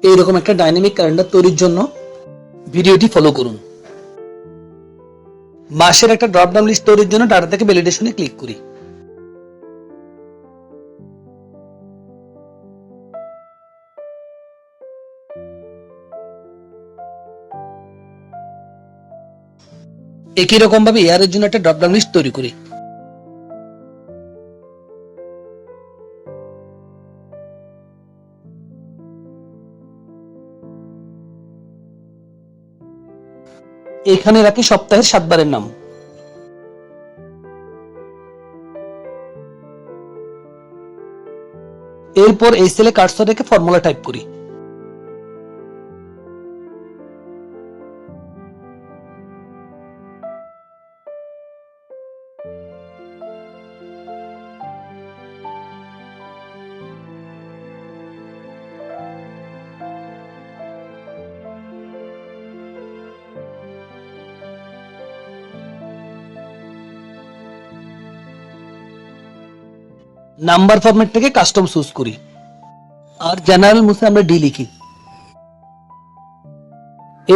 এইরকম একটা dynamic calendar তৈরির জন্য ভিডিওটি ফলো করুন। মাসের একটা ড্রপ ডাউন লিস্ট তৈরির জন্য ডাটা থেকে ভ্যালিডেশনে ক্লিক করি। একই রকম ভাবে ইয়ারের জন্য একটা ড্রপ ডাউন লিস্ট তৈরি করি। এখানে রাখি সপ্তাহের 7 বারের নাম। এরপর এই সেলে কার্সর রেখে ফর্মুলা টাইপ করি। নাম্বার ফরম্যাট থেকে কাস্টম চুজ করি আর জেনারেল মুছে আমরা ডি লিখি।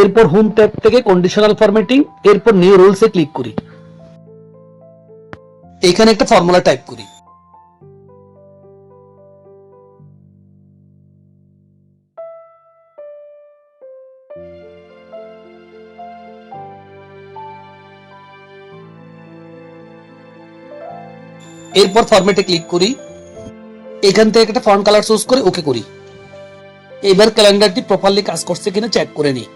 এরপর হোম ট্যাব থেকে কন্ডিশনাল ফরম্যাটিং, এরপর নিউ রুলস এ ক্লিক করি। এখানে একটা ফর্মুলা টাইপ করি। এরপর ফরম্যাটে ক্লিক করি। এখান থেকে একটা ফন্ট কালার চুজ করে ওকে করি। এবার ক্যালেন্ডারটি প্রপারলি কাজ করছে কিনা চেক করে নিই।